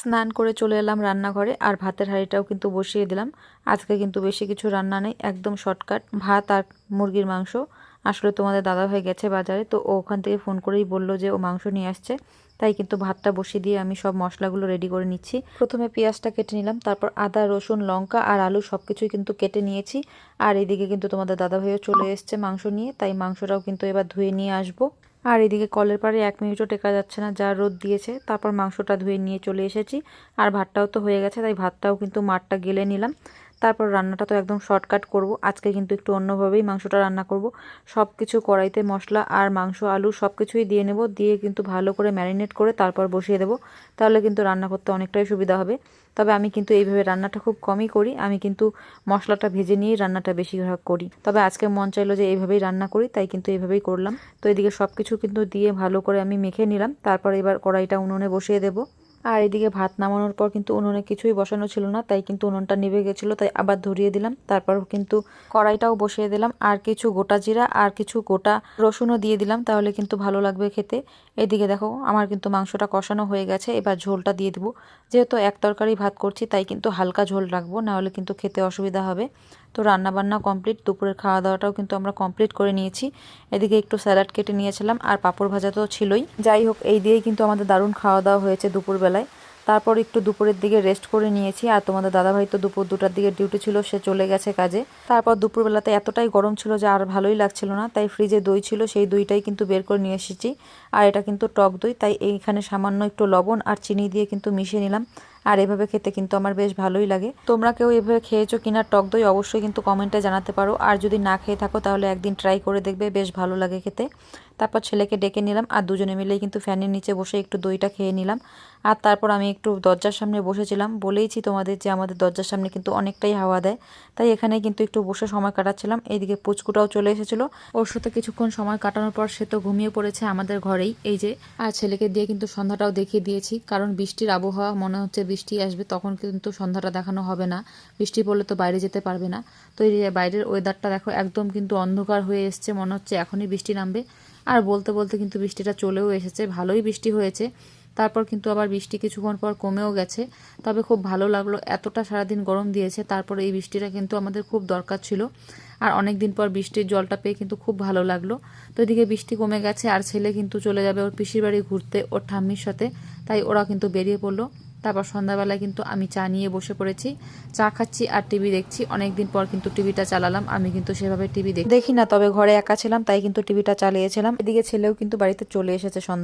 স্নান করে চলে এলাম রান্নাঘরে, আর ভাতের হাঁড়িটাও কিন্তু বসিয়ে দিলাম। আজকে কিন্তু বেশি কিছু রান্না নেই, একদম শর্টকাট ভাত আর মুরগির মাংস। আসলে তোমাদের দাদাভাই গেছে বাজারে, তো ও ওখান থেকে ফোন করেই বললো যে ও মাংস নিয়ে আসছে, তাই কিন্তু ভাতটা বসিয়ে দিয়ে আমি সব মশলাগুলো রেডি করে নিচ্ছি। প্রথমে পেঁয়াজটা কেটে নিলাম, তারপর আদা রসুন লঙ্কা আর আলু সব কিছুই কিন্তু কেটে নিয়েছি। আর এদিকে কিন্তু তোমাদের দাদাভাইও চলে এসছে মাংস নিয়ে, তাই মাংসটাও কিন্তু এবার ধুয়ে নিয়ে আসবো। আর এদিকে কলের পাড়ে 1 মিনিটও টেকা যাচ্ছে না, যা রোদ দিয়েছে। তারপর মাংসটা ধুয়ে নিয়ে চলে এসেছি, আর ভাতটাও তো হয়ে গেছে, তাই ভাতটাও কিন্তু মাঠটা গেলে নিলাম। তারপর রান্নাটা তো একদম শর্টকাট করব আজকে, কিন্তু একটু অন্যভাবেই মাংসটা রান্না করব। সব কিছু কড়াইতে মশলা আর মাংস আলু সব কিছুই দিয়ে নেব, দিয়ে কিন্তু ভালো করে ম্যারিনেট করে তারপর বসিয়ে দেব। তাহলে কিন্তু রান্না করতে অনেকটাই সুবিধা হবে। তবে আমি কিন্তু এইভাবে রান্নাটা খুব কমই করি, আমি কিন্তু মশলাটা ভেজে নিয়েই রান্নাটা বেশিরভাগ করি। তবে আজকে মন চাইলো যে এইভাবেই রান্না করি, তাই কিন্তু এইভাবেই করলাম। তো এদিকে সব কিছু কিন্তু দিয়ে ভালো করে আমি মেখে নিলাম। তারপর এবার কড়াইটা উনুনে বসিয়ে দেব। আর এদিকে ভাত নামানোর পর কিন্তু উনুনে কিছুই বসানো ছিল না, তাই কিন্তু উনুনটা নিভে গেছিলো, তাই আবার ধরিয়ে দিলাম। তারপর কিন্তু কড়াইটাও বসিয়ে দিলাম, আর কিছু গোটা জিরা আর কিছু গোটা রসুনও দিয়ে দিলাম, তাহলে কিন্তু ভালো লাগবে খেতে। এদিকে দেখো আমার কিন্তু মাংসটা কষানো হয়ে গেছে, এবার ঝোলটা দিয়ে দিব। যেহেতু এক তরকারি ভাত করছি, তাই কিন্তু হালকা ঝোল রাখবো, নাহলে কিন্তু খেতে অসুবিধা হবে। তো রান্নাবান্না কমপ্লিট, দুপুরের খাওয়া দাওয়াটাও কিন্তু আমরা কমপ্লিট করে নিয়েছি। এদিকে একটু স্যালাড কেটে নিয়েছিলাম, আর পাঁপড় ভাজা তো ছিলই। যাই হোক, এই দিয়েই কিন্তু আমাদের দারুণ খাওয়া দাওয়া হয়েছে দুপুরবেলায়। তারপর একটু দুপুরের দিকে রেস্ট করে নিয়েছি, আর তোমাদের দাদাভাই তো দুপুর 2টার দিকে ডিউটি ছিল, সে চলে গেছে কাজে। তারপর দুপুরবেলাতে এতটাই গরম ছিল যে আর ভালোই লাগছিল না, তাই ফ্রিজে দই ছিল, সেই দইটাই কিন্তু বের করে নিয়ে এসেছি। আর এটা কিন্তু টক দই, তাই এইখানে সামান্য একটু লবণ আর চিনি দিয়ে কিন্তু মিশিয়ে নিলাম। আর এভাবে খেতে কিন্তু আমার বেশ ভালোই লাগে। তোমরা কেউ এভাবে খেয়েছো কিনা টক দই অবশ্যই কিন্তু কমেন্টে জানাতে পারো, আর যদি না খেয়ে থাকো তাহলে একদিন ট্রাই করে দেখবে, বেশ ভালো লাগে খেতে। তারপর ছেলেকে ডেকে নিলাম, আর দুজনে মিলেই কিন্তু ফ্যানের নিচে বসে একটু দইটা খেয়ে নিলাম। আর তারপর আমি একটু দরজার সামনে বসেছিলাম, বলেইছি তোমাদের যে আমাদের দরজার সামনে কিন্তু অনেকটাই হাওয়া দেয়, তাই এখানে কিন্তু একটু বসে সময় কাটাচ্ছিলাম। এইদিকে পুচকুটাও চলে এসেছিলো, ওর সাথে কিছুক্ষণ সময় কাটানোর পর সে তো ঘুমিয়ে পড়েছে আমাদের ঘরেই এই যে। আর ছেলেকে দিয়ে কিন্তু সন্ধ্যাটাও দেখিয়ে দিয়েছি, কারণ বৃষ্টির আবহাওয়া, মনে হচ্ছে বৃষ্টি আসবে, তখন কিন্তু সন্ধ্যাটা দেখানো হবে না। বৃষ্টি পড়লে তো বাইরে যেতে পারবে না। তো এই যে বাইরের ওয়েদারটা দেখো, একদম কিন্তু অন্ধকার হয়ে এসছে, মনে হচ্ছে এখনই বৃষ্টি নামবে। আর বলতে বলতে কিন্তু বৃষ্টিটা চলেও এসেছে, ভালোই বৃষ্টি হয়েছে। তারপর কিন্তু আবার বৃষ্টি কিছুক্ষণ পর কমেও গেছে। তবে খুব ভালো লাগলো, এতটা সারাদিন গরম দিয়েছে, তারপরে এই বৃষ্টিটা কিন্তু আমাদের খুব দরকার ছিল। আর অনেক দিন পর বৃষ্টির জলটা পেয়ে কিন্তু খুব ভালো লাগলো। তো এদিকে বৃষ্টি কমে গেছে, আর ছেলে কিন্তু চলে যাবে ওর পিসির বাড়ি ঘুরতে ওর ঠাম্মির সাথে, তাই ওরা কিন্তু বেরিয়ে পড়লো। তারপর সন্ধ্যাবেলায় কিন্তু আমি চা নিয়ে বসে পড়েছি, চা খাচ্ছি আর টিভি দেখছি। অনেকদিন পর কিন্তু টিভিটা চালালাম, আমি কিন্তু সেভাবে টিভি দেখি না, তবে ঘরে একা ছিলাম তাই কিন্তু টিভিটা চালিয়েছিলাম। এদিকে ছেলেও কিন্তু বাড়িতে চলে এসেছে সন্ধ্যা।